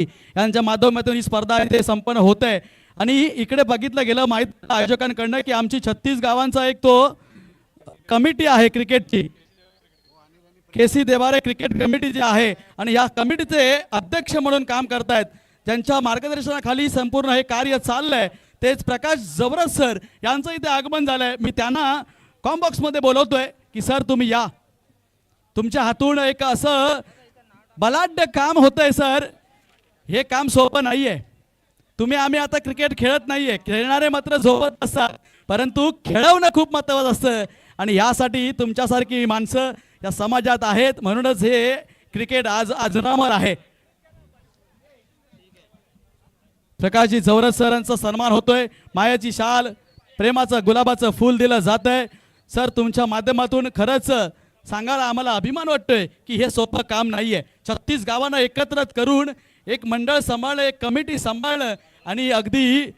यांच्या माध्यमातून ही स्पर्धा आहे ते संपन्न होत आहे। आणि इकडे बघितलं गेलं माहिती आयोजकांकडनं की आमची 36 गावांचा एक तो कमिटी आहे क्रिकेटची, केसी देवारे क्रिकेट कमिटी जी आहे आणि या कमिटीचे अध्यक्ष म्हणून काम करतायत, ज्यांच्या मार्गदर्शनाखाली संपूर्ण हे कार्य चाललंय तेच प्रकाश जबरस सर यांचं इथे आगमन झालंय। मी त्यांना कॉम्बॉक्समध्ये बोलवतोय की सर तुम्ही या, तुमच्या हातून एक असं बलाढ्य काम होतंय सर, हे काम सोपं नाहीये। तुम्ही आम्ही आता क्रिकेट खेळत नाहीये, खेळणारे मात्र झोपत असतात, परंतु खेळवणं खूप महत्त्वाचं असतं आणि यासाठी तुमच्यासारखी माणसं या समाजात आहेत, म्हणूनच हे क्रिकेट आज अजरामर आहे। प्रकाशजी जवरस सरांचा सन्मान होतोय, मायाची शाल प्रेमाचं गुलाबाचं फूल दिलं जातंय। सर तुमच्या माध्यमातून खरंच सांगायला आम्हाला अभिमान वाटतोय की हे सोपं काम नाहीये। 36 गावांना एकत्र करून एक मंडळ सांभाळलं, एक कमिटी सांभाळलं आणि अगदी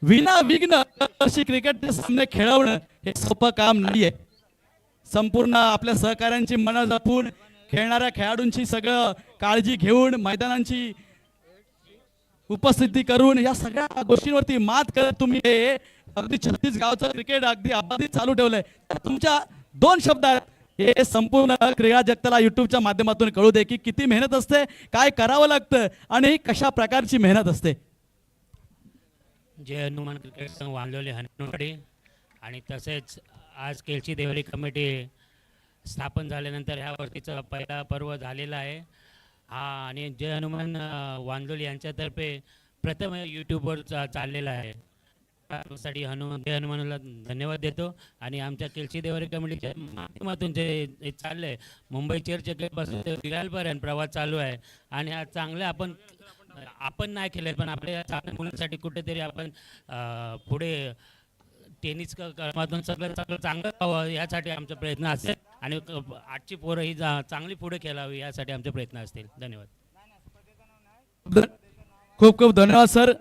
विना विघ्न अशी क्रिकेटचे सामने खेळवणं हे सोपं काम नाहीये। संपूर्ण आपल्या सहकाऱ्यांची मनं जपून, खेळणाऱ्या खेळाडूंची सगळं काळजी घेऊन, मैदानांची उपस्थिती करून या सगळ्या गोष्टींवरती मात करत तुम्ही हे अगदी 36 गावचं क्रिकेट अगदी अबाधित चालू ठेवलंय। तुमच्या 2 शब्दात हे संपूर्ण क्रीडा जगताला युट्यूबच्या माध्यमातून कळू दे की किती मेहनत असते, काय करावं लागतं आणि कशा प्रकारची मेहनत असते। जय हनुमान क्रिकेट संघ वांजोली हनुमानवाडी आणि तसेच आज केलची देवरी कमिटी स्थापन झाल्यानंतर ह्या वर्षीचा पहिला पर्व झालेला आहे हा आणि जय हनुमान वांजोली यांच्यातर्फे प्रथम यूट्यूबवर चाललेला आहे। त्यासाठी जय हनुमानला धन्यवाद देतो आणि आमच्या केलची देवरी कमिटीच्या माध्यमातून जे चाललं आहे मुंबई चर्चेपासून ते विरालपर्यंत प्रवास चालू आहे आणि हा चांगलं आपण नाही केलं पण आपल्या चांगल्या मुलांसाठी कुठेतरी आपण पुढे टेनिस क्रमातून सगळं चांगलं व्हावं यासाठी आमचा प्रयत्न असेल आणि आजची पोरं ही चांगली पुढे खेळावी यासाठी आमचे प्रयत्न असतील। धन्यवाद। खूप खूप धन्यवाद सर,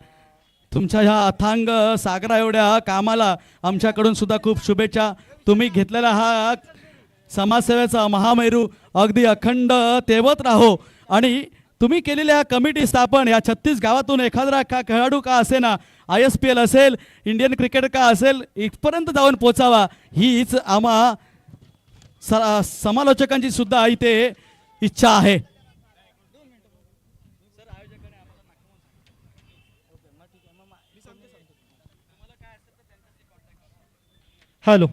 तुमच्या ह्या अथांग सागरा एवढ्या कामाला आमच्याकडून सुद्धा खूप शुभेच्छा। तुम्ही घेतलेला हा समाजसेवेचा महामेरू अगदी अखंड तेवत राहो आणि तुम्ही केलेल्या कमिटी स्थापन या 36 गावातून एखादा खेळाडू का असे ना, ISPL असेल, इंडियन क्रिकेट का असेल, इथपर्यंत जाऊन पोचावा हीच आम्हा समालोचकांची सुद्धा इथे इच्छा आहे। हॅलो,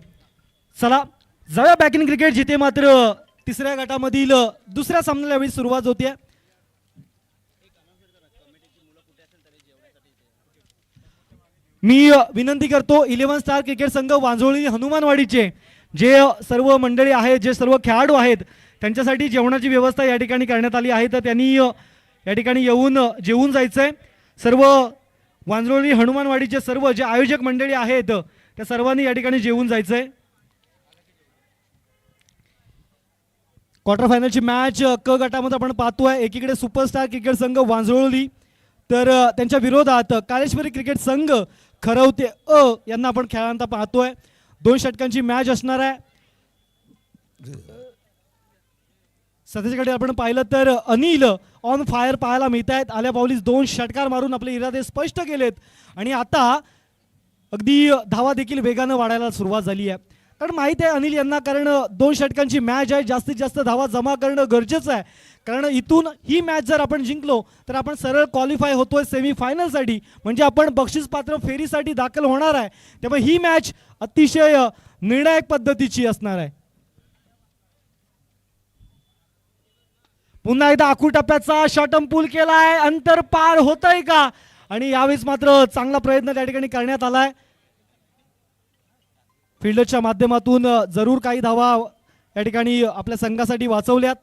चला जाऊया बॅक इन क्रिकेट, जिथे मात्र तिसऱ्या गटामधील दुसऱ्या सामन्याला वेळी सुरुवात होते। मी विनंती करतो 11 स्टार क्रिकेट संघ वांजोळी हनुमानवाडीचे जे सर्व मंडळी आहेत, जे सर्व खेळाडू आहेत, त्यांच्यासाठी जेवणाची व्यवस्था या ठिकाणी करण्यात आली आहे, तर त्यांनी या ठिकाणी येऊन जेवून जायचंय। सर्व वांजोळी हनुमानवाडीचे सर्व जे आयोजक मंडळी आहेत त्या सर्वांनी या ठिकाणी जेवून जायचंय। क्वार्टर फायनलची मॅच क गटामध्ये आपण पाहतोय, एकीकडे सुपरस्टार क्रिकेट संघ वांजोळी तर त्यांच्या विरोधात काळेश्वरी क्रिकेट संघ खरवते यांना आपण खेळताना पाहतोय। 2 षटकांची मॅच असणार आहे। सध्याच्याकडे आपण पाहिलं तर अनिल ऑन फायर पाहायला मिळत आहेत, आल्या पावलीस 2 षटकार मारून आपले इरादे स्पष्ट केलेत आणि आता अगदी धावा देखील वेगानं वाढायला सुरुवात झाली आहे। कारण माहिती आहे अनिल यांना, कारण 2 षटकांची मॅच आहे, जास्तीत जास्त धावा जमा करणं गरजेचं आहे, कारण इथून ही मॅच जर आपण जिंकलो तर आपण सरळ क्वालिफाय होतोय सेमीफायनलसाठी, म्हणजे आपण बक्षीसपात्र फेरीसाठी दाखल होणार आहे। त्यामुळे ही मॅच अतिशय निर्णायक पद्धतीची असणार आहे। पुन्हा एकदा आखू टप्प्याचा शॉटम पूल केलाय, अंतर पार होतंय का, आणि यावेळेस मात्र चांगला प्रयत्न त्या ठिकाणी करण्यात आलाय। फिल्डरच्या माध्यमातून जरूर काही धावा या ठिकाणी आपल्या संघासाठी वाचवल्यात।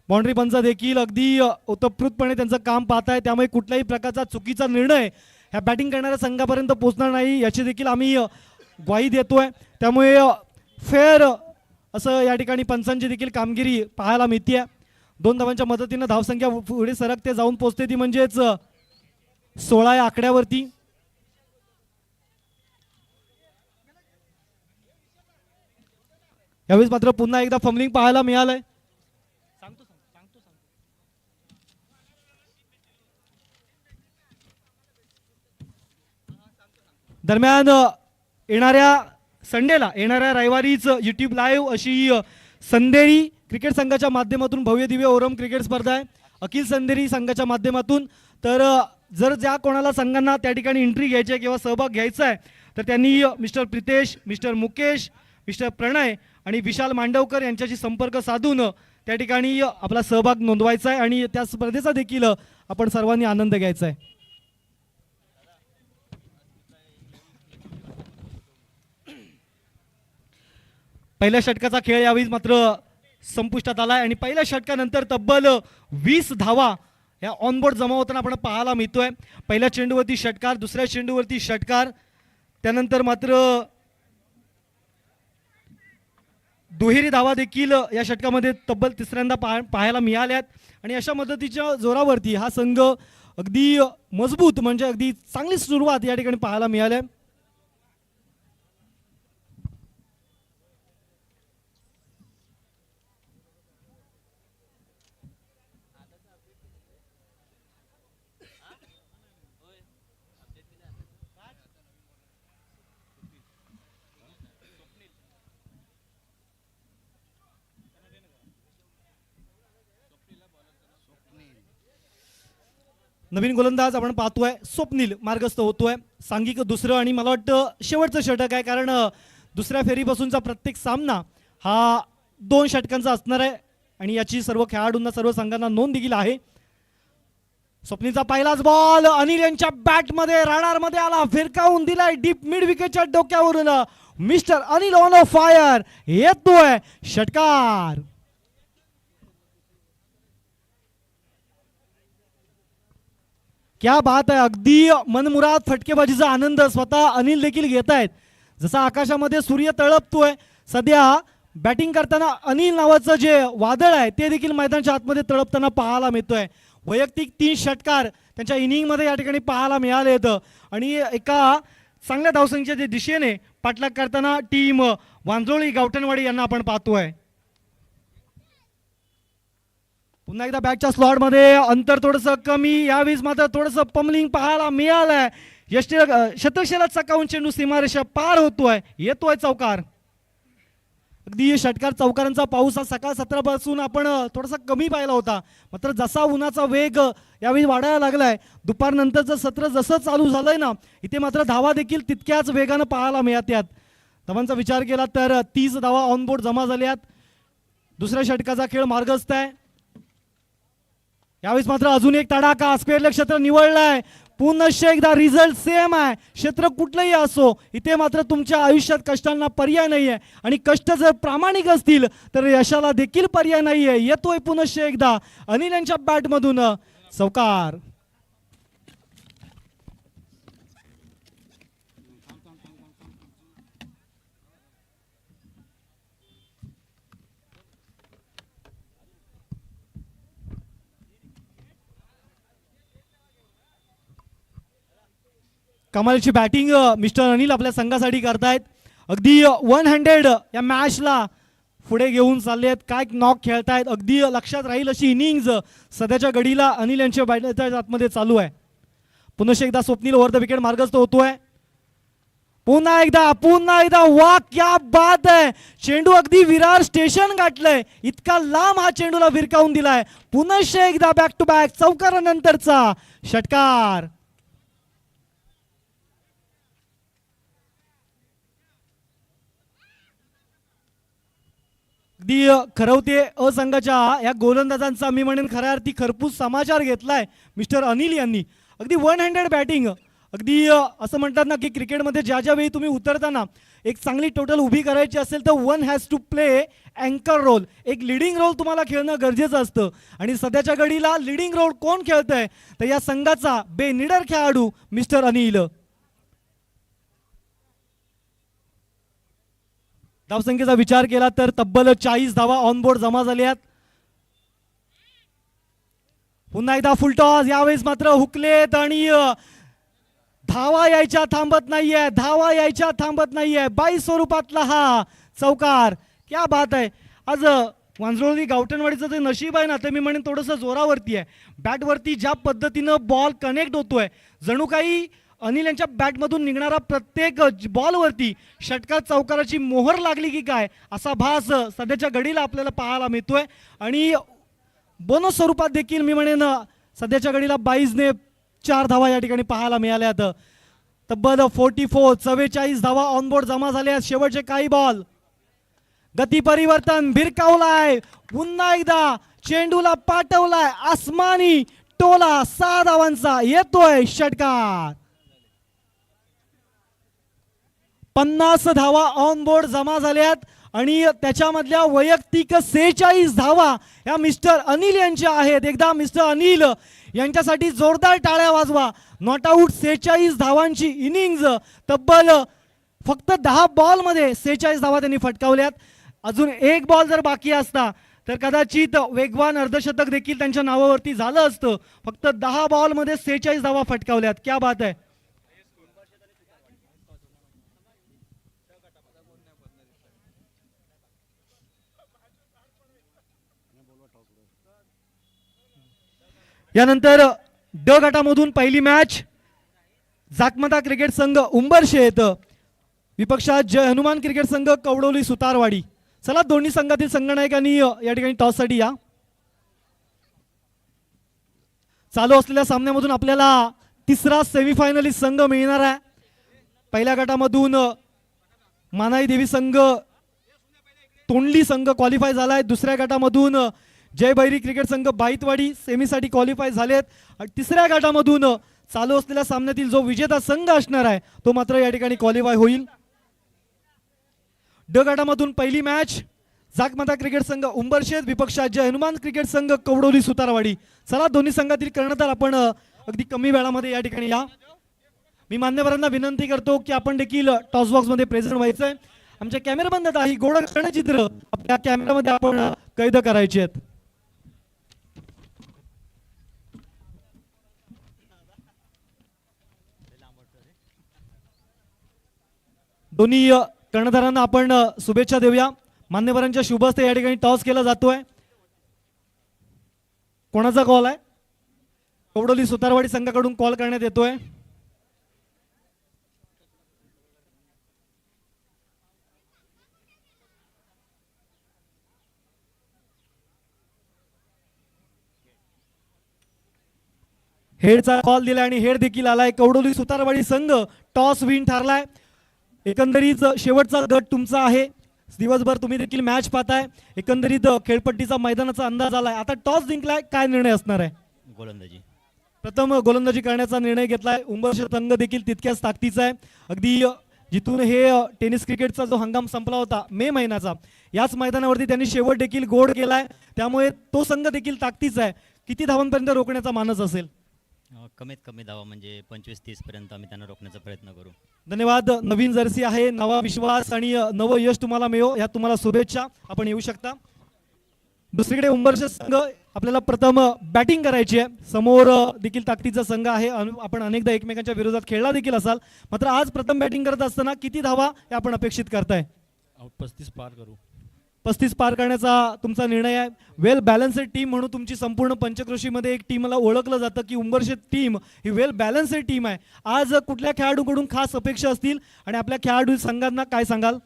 बाउंड्री पंच देखील अगदी ओतप्रोतपणे त्यांचं काम पाहत आहे, त्यामुळे कुठल्याही प्रकारचा चुकीचा निर्णय ह्या बॅटिंग करणाऱ्या संघापर्यंत पोहोचणार नाही याची देखील आम्ही ग्वाही देतोय। त्यामुळे फेअर असं या ठिकाणी पंचांची देखील कामगिरी पाहायला मिळते। 2 धावांच्या मदतीने धावसंख्या पुढे सरकते जाऊन पोहोचते ती म्हणजेच 16 या आकड्यावरती। यावेळेस मात्र पुन्हा एकदा फंबलिंग पाहायला मिळालंय। दरम्यान येणाऱ्या संडेला येणाऱ्या रविवारीच यूट्यूब लाईव्ह अशी संदेरी क्रिकेट संघाच्या माध्यमातून भव्य दिव्य ओरम क्रिकेट स्पर्धा आहे अखिल संदेरी संघाच्या माध्यमातून. तर जर ज्या कोणाला संघांना त्या ठिकाणी एंट्री घ्यायची आहे किंवा सहभाग घ्यायचा आहे तर त्यांनी mister Pritesh, mister Mukesh, mister Pranay आणि विशाल मांडवकर यांच्याशी संपर्क साधून त्या ठिकाणी आपला सहभाग नोंदवायचा आहे आणि त्या स्पर्धेचा देखील आपण सर्वांनी आनंद घ्यायचा आहे. पहिल्या षटकाचा खेळ यावेळी मात्र संपुष्टात आलाय आणि पहिल्या षटकानंतर तब्बल 20 धावा या ऑनबोर्ड जमा होताना आपण पाहायला मिळतोय. पहिल्या चेंडूवरती षटकार, दुसऱ्या चेंडूवरती षटकार, त्यानंतर मात्र दुहेरी धावा देखील या षटकामध्ये तब्बल तिसऱ्यांदा पाहायला मिळाल्यात आणि अशा मदतीच्या जोरावरती हा संघ अगदी मजबूत म्हणजे अगदी चांगली सुरुवात या ठिकाणी पाहायला मिळाली. नवीन गोलंदाज आपण पाहतोय स्वप्नील मार्गस्थ होतोय. सांघिक दुसरं आणि मला वाटतं शेवटचं षटक आहे कारण दुसऱ्या फेरीपासूनचा प्रत्येक सामना हा 2 षटकांचा असणार आहे आणि याची सर्व खेळाडूंना सर्व संघांना नोंद देखील आहे. स्वप्नीलचा पहिलाच बॉल अनिल यांच्या बॅटमध्ये राडारमध्ये आला, फिरकावून दिलाय डीप मिड विकेटच्या डोक्यावरून. Mister Anil on off fire येतोय षटकार. क्या बात आहे, अगदी मनमुराद फटकेबाजीचा आनंद स्वतः अनिल देखील घेत आहेत. जसा आकाशामध्ये सूर्य तळपतोय सध्या बॅटिंग करताना अनिल नावाचं जे वादळ आहे ते देखील मैदानाच्या आतमध्ये तळपताना पाहायला मिळतोय. वैयक्तिक 3 षटकार त्यांच्या इनिंगमध्ये या ठिकाणी पाहायला मिळाले आहेत आणि एका चांगल्या धावसंख्येच्या दिशेने पाठलाग करताना टीम वांजोळी गावठणवाडी यांना आपण पाहतोय. पुन्हा एकदा बॅटच्या स्लॉटमध्ये अंतर थोडंसं कमी, यावेळी मात्र थोडंसं पमलिंग पाहायला मिळालंय. शतकशेला चकावून चेंडू सीमारेषा पार होतोय, येतोय चौकार. अगदी षटकार चौकारांचा पाऊस हा सकाळ सत्रापासून आपण थोडासा कमी पाहिला होता, मात्र जसा उन्हाचा वेग यावेळी वाढायला लागलाय दुपारनंतरचं सत्र जसं चालू झालंय ना इथे मात्र धावा देखील तितक्याच वेगानं पाहायला मिळतात. धावांचा विचार केला तर 30 धावा ऑनबोर्ड जमा झाल्यात. दुसऱ्या षटकाचा खेळ मार्गस्थ आहे. यावेळेस मात्र अजून एक तडाखा, स्क्वेअरलेग क्षेत्र निवडलाय. पुनश्च एकदा रिझल्ट सेम आहे, क्षेत्र कुठलंही असो इथे मात्र तुमच्या आयुष्यात कष्टांना पर्याय नाहीये आणि कष्ट जर प्रामाणिक असतील तर यशाला देखील पर्याय नाहीये. येतोय पुनश्च एकदा अनिल यांच्या बॅटमधून चौकार. कमालची बॅटिंग मिस्टर अनिल आपल्या संघासाठी करतायत. अगदी 100 या मॅचला पुढे घेऊन चालले आहेत. काय नॉक खेळतायत, अगदी लक्षात राहील अशी इनिंग्ज सध्याच्या घडीला अनिल यांच्या बॅटच्या आतमध्ये चालू आहे. पुन्हा एकदा स्वप्नील ओव्हर द विकेट मार्गस्थ होतोय. पुन्हा एकदा वा क्या बात आहे, चेंडू अगदी विरार स्टेशन गाठलंय, इतका लांब हा चेंडूला विरकावून दिलाय. पुन्हा एकदा बॅक टू बॅक चौकारानंतरचा षटकार. अगदी खरवते असंघाच्या या गोलंदाजांचा मी म्हणेन खऱ्या अर्थी खरपूस समाचार घेतलाय मिस्टर अनिल यांनी. अगदी 100 बॅटिंग, अगदी असं म्हणतात ना की क्रिकेटमध्ये ज्या वेळी तुम्ही उतरताना एक चांगली टोटल उभी करायची असेल तर 1 हॅज टू प्ले अँकर रोल, एक लिडिंग रोल तुम्हाला खेळणं गरजेचं असतं. आणि सध्याच्या घडीला लिडिंग रोल कोण खेळतंय तर या संघाचा बेनिडर खेळाडू मिस्टर अनिल. धावसंख्येचा विचार केला तर तब्बल 40 धावा ऑनबोर्ड जमा झाल्यात. पुन्हा एकदा फुलटॉस, यावेळेस मात्र हुकलेत आणि धावा यायच्या थांबत नाहीये, धावा यायच्या थांबत नाहीये. 22 स्वरूपातला हा चौकार. क्या बात आहे. आज वांजरोळी गावठणवाडीचं जे नशीब आहे ना ते मी म्हणेन थोडंसं जोरावरती आहे. बॅटवरती ज्या पद्धतीनं बॉल कनेक्ट होतोय जणू काही अनिल यांच्या बॅटमधून निघणारा प्रत्येक बॉलवरती षटकार चौकाराची मोहर लागली की काय असा भास सध्याच्या घडीला आपल्याला पाहायला मिळतोय. आणि बोनस स्वरूपात देखील मी म्हणेन सध्याच्या घडीला 22ने 4 धावा या ठिकाणी पाहायला मिळाल्यात. तब्बल 44 धावा ऑनबोर्ड जमा झाल्या. शेवटचे काही बॉल. गती परिवर्तन भिरकावलाय, पुन्हा एकदा चेंडूला पाठवलाय, आसमानी टोला 6 धावांचा येतोय षटकार. 50 धावा ऑन बोर्ड जमा झाल्यात आणि त्याच्यामधल्या वैयक्तिक 46 धावा या मिस्टर अनिल यांच्या आहेत. एकदा मिस्टर अनिल यांच्यासाठी जोरदार टाळ्या वाजवा. नॉट आऊट 46 धावांची इनिंग्ज. तब्बल फक्त 10 बॉलमध्ये 46 धावा त्यांनी फटकावल्यात. अजून एक बॉल जर बाकी असता तर कदाचित वेगवान अर्धशतक देखील त्यांच्या नावावरती झालं असतं. फक्त 10 बॉलमध्ये 46 धावा फटकावल्यात. क्या बात आहे. यानंतर ड गटामधून पहिली मॅच जाकमता क्रिकेट संघ उंबरशेत विपक्षात जय हनुमान क्रिकेट संघ कवडोली सुतारवाडी. चला दोन्ही संघातील संघनायकांनी या ठिकाणी टॉससाठी या. चालू असलेल्या सामन्यामधून आपल्याला तिसरा सेमीफायनलिस्ट संघ मिळणार आहे. पहिल्या गटामधून मानाई देवी संघ तोंडली संघ क्वालिफाय झालाय. दुसऱ्या गटामधून जय बैरी क्रिकेट संघ बाईतवाडी सेमीसाठी क्वालिफाय झालेत. आणि तिसऱ्या गटामधून चालू असलेल्या सामन्यातील जो विजेता संघ असणार आहे तो मात्र या ठिकाणी क्वालिफाय होईल. ड गटामधून पहिली मॅच जाकमाता क्रिकेट संघ उंबरशेत विपक्षात जय हनुमान क्रिकेट संघ कवडोली सुतारवाडी. चला दोन्ही संघातील कर्णधार आपण अगदी कमी वेळामध्ये या ठिकाणी या. मी मान्यवरांना विनंती करतो की आपण देखील टॉस बॉक्स मध्ये प्रेझेंट व्हायचंय. आमच्या कॅमेराबंद ही गोड चित्र आपल्या कॅमेरामध्ये आपण कैद करायचे आहेत. दोन्ही कर्णधारांना आपण शुभेच्छा देऊया. मान्यवरांच्या शुभ हस्ते या ठिकाणी टॉस केला जातोय. कोणाचा कॉल आहे? कवडोली सुतारवाडी संघाकडून कॉल करण्यात येतोय. हेडचा कॉल दिलाय आणि हेड देखील आलाय. कवडोली सुतारवाडी संघ टॉस विन ठरलाय. एकंदरीत शेवटचा गट तुमचा आहे. दिवसभर तुम्ही देखील मॅच पाहताय. एकंदरीत खेळपट्टीचा मैदानाचा अंदाज आलाय. आता टॉस जिंकलाय, काय निर्णय असणार आहे? गोलंदाजी. प्रथम गोलंदाजी करण्याचा निर्णय घेतलाय. उंबरशे संघ देखील तितक्याच ताकदीचा आहे. अगदी जिथून हे टेनिस क्रिकेटचा जो हंगाम संपला होता मे महिन्याचा, याच मैदानावरती त्यांनी शेवट देखील गोड केलाय. त्यामुळे तो संघ देखील ताकदीचा आहे. किती धावांपर्यंत रोखण्याचा मानस असेल? कमीत कमी धावा म्हणजे 25-30 पर्यंत आम्ही त्यांना रोखण्याचा प्रयत्न करू. धन्यवाद. नवीन जर्सी आहे, नवा विश्वास आणि नवं यश तुम्हाला मिळो, यात तुम्हाला शुभेच्छा. आपण येऊ शकता. दुसरीकडे उंबरशे संघ आपल्याला प्रथम बॅटिंग करायची आहे. समोर देखील ताकदीचा संघ आहे. आपण अनेकदा एकमेकांच्या विरोधात खेळला देखील असाल, मात्र आज प्रथम बॅटिंग करत असताना किती धावा हे आपण अपेक्षित करताय? 35 पार करू. 35 पार करण्याचा तुमचा निर्णय आहे. वेल बॅलन्सेड टीम म्हणून तुमची संपूर्ण पंचक्रोशीमध्ये एक टीमला ओळखलं जातं की उंबरशे टीम ही वेल बॅलन्सेड टीम आहे. आज कुठल्या खेळाडूकडून खास अपेक्षा असतील आणि आपल्या खेळाडू संघांना काय सांगाल?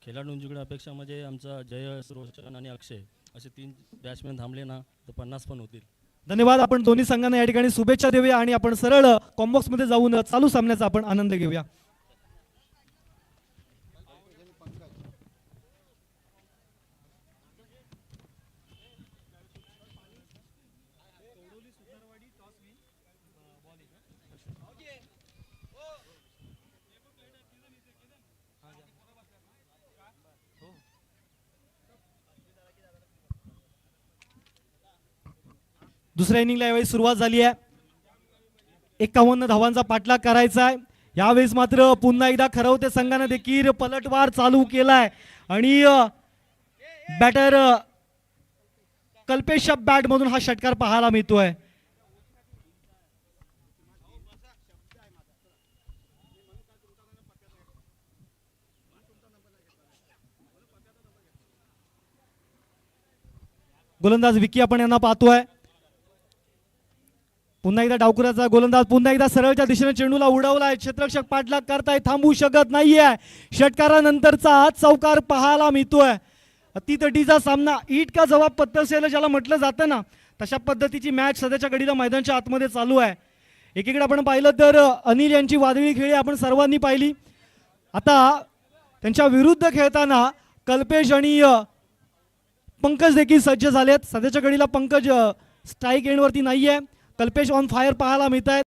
खेळाडूंच्याकडे अपेक्षा म्हणजे आमचा जयस, रोशन आणि अक्षय असे 3 बॅट्समॅन थांबले ना तर 50 पण होतील. धन्यवाद. आपण दोन्ही संघांना या ठिकाणी शुभेच्छा देऊया आणि आपण सरळ कॉम्बॉक्स मध्ये जाऊन चालू सामन्याचा आपण आनंद घेऊया. दुसऱ्या इनिंगला यावेळी सुरुवात झाली आहे. 51 धावांचा पाठलाग करायचा आहे. यावेळेस मात्र पुन्हा एकदा खरवते संघाने देखील पलटवार चालू केलाय आणि बॅटर कल्पेशच्या बॅट मधून हा षटकार पाहायला मिळतोय. गोलंदाज विकी आपण यांना पाहतोय. पुन्हा एकदा डावकुराचा गोलंदाज पुन्हा एकदा सरळच्या दिशेने चेंडूला उडवलाय. क्षेत्ररक्षक पाठलाग करताय, थांबू शकत नाहीये. षटकारानंतरचा हा चौकार पाहायला मिळतोय. अतितटीचा सामना, ईट का जवाब पत्तसेल ज्याला म्हटलं जातं ना, तशा पद्धतीची मॅच सध्याच्या घडीला मैदानाच्या आतमध्ये चालू आहे. एकीकडे आपण पाहिलं तर अनिल यांची वादळी खेळी आपण सर्वांनी पाहिली. आता त्यांच्या विरुद्ध खेळताना कल्पेश आणि पंकज देखील सज्ज झालेत. सध्याच्या घडीला पंकज स्ट्राईक एंडवरती नाहीये. कल्पेश ऑन फायर पाहायला मिळत आहेत.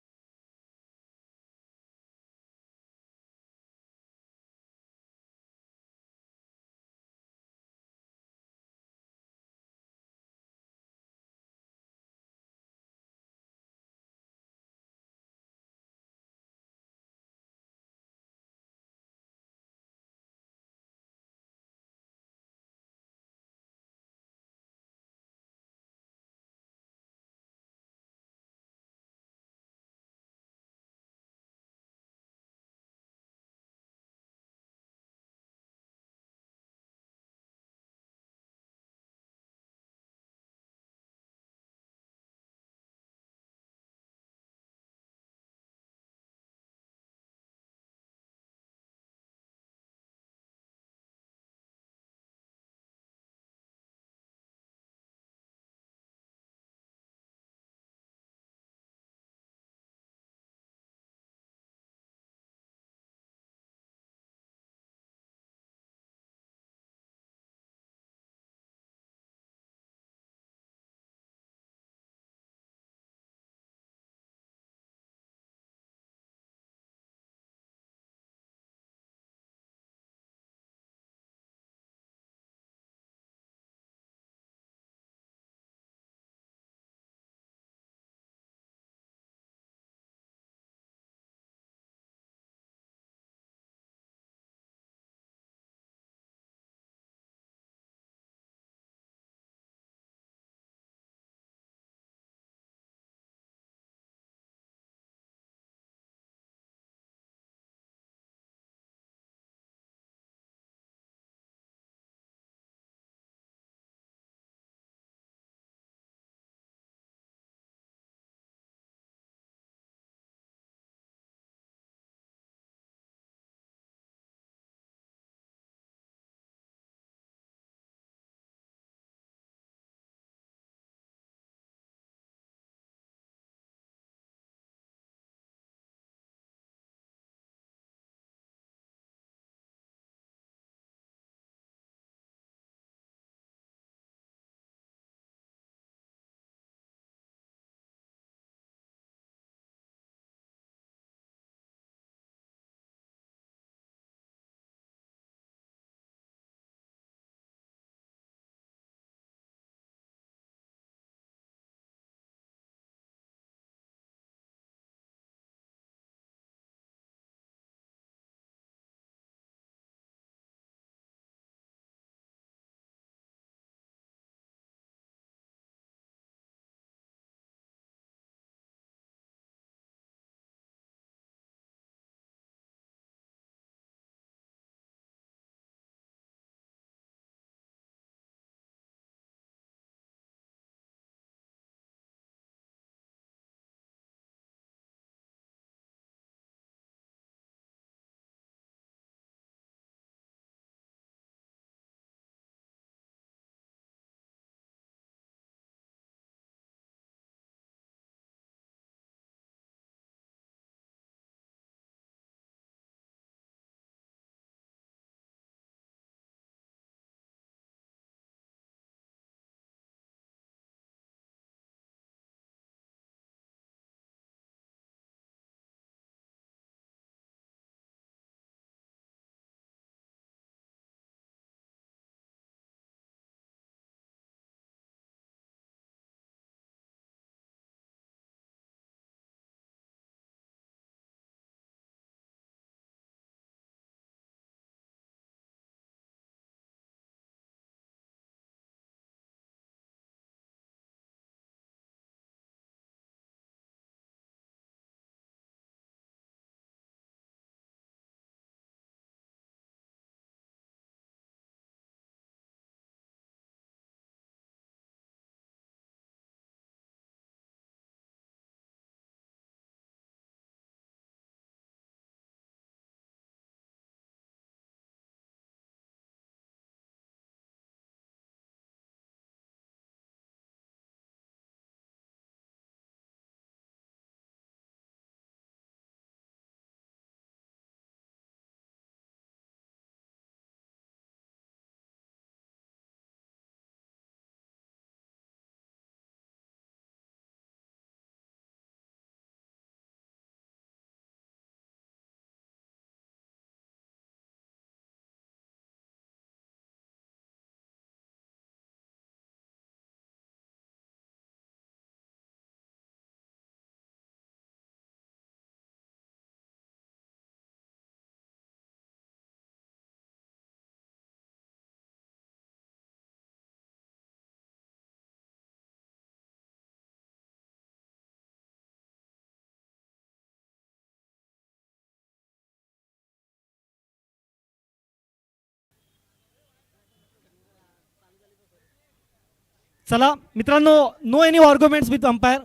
चला मित्रांनो, no any arguments with umpire.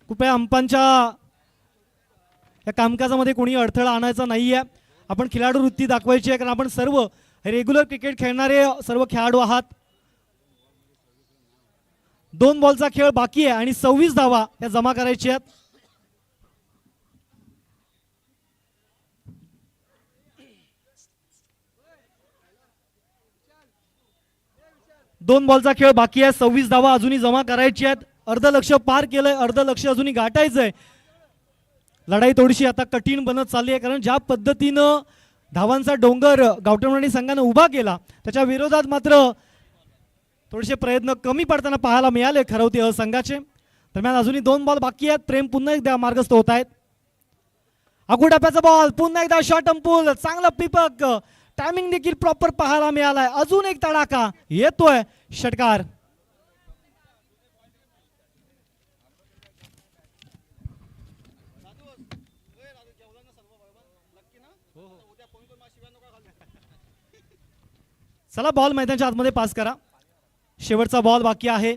कृपया अंपांच्या या कामकाजामध्ये कोणी अडथळा आणायचा नाहीये. आपण खिलाडू वृत्ती दाखवायची आहे, कारण आपण सर्व रेग्युलर क्रिकेट खेळणारे सर्व खेळाडू आहात. 2 बॉलचा खेळ बाकी आहे आणि 26 धावा या जमा करायच्या आहेत. दोन बॉलचा खेळ बाकी आहे, 26 धावा अजूनही जमा करायची आहेत. अर्ध लक्ष पार केलंय, अर्ध लक्ष अजूनही गाठायचंय. लढाई थोडीशी आता कठीण बनत चालली आहे, कारण ज्या पद्धतीनं धावांचा डोंगर गावठणवाडी संघानं उभा केला त्याच्या विरोधात मात्र थोडेसे प्रयत्न कमी पडताना पाहायला मिळाले खरवते संघाचे. दरम्यान अजूनही 2 बॉल बाकी आहेत. प्रेम पुन्हा एकदा मार्गस्थ होत आहेत. अगुडाप्याचा बॉल पुन्हा एकदा शॉर्ट अंपूल, चांगला पिपक, टायमिंग देखील प्रॉपर पाहायला मिळालाय. अजून एक तडाखा येतोय, षटकार. चला बॉल मैदानाच्या आतमध्ये पास करा. शेवटचा बॉल बाकी आहे.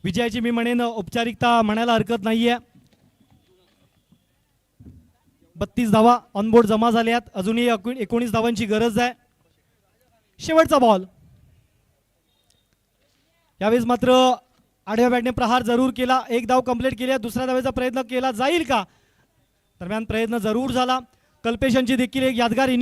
विजयाची मी म्हणेन औपचारिकता म्हणायला हरकत नाहीये. 32 धावा ऑनबोर्ड जमा झाल्यात. अजूनही 19 धावांची गरज आहे. शेवटचा बॉल. यावेळेस मात्र आडव्या बॅटने प्रहार जरूर केला. 1 धाव कंप्लीट केली. दुसऱ्या धावेचा प्रयत्न केला जाईल का? दरम्यान प्रयत्न जरूर झाला. कल्पेश यांची देखील एक यादगार इनिंग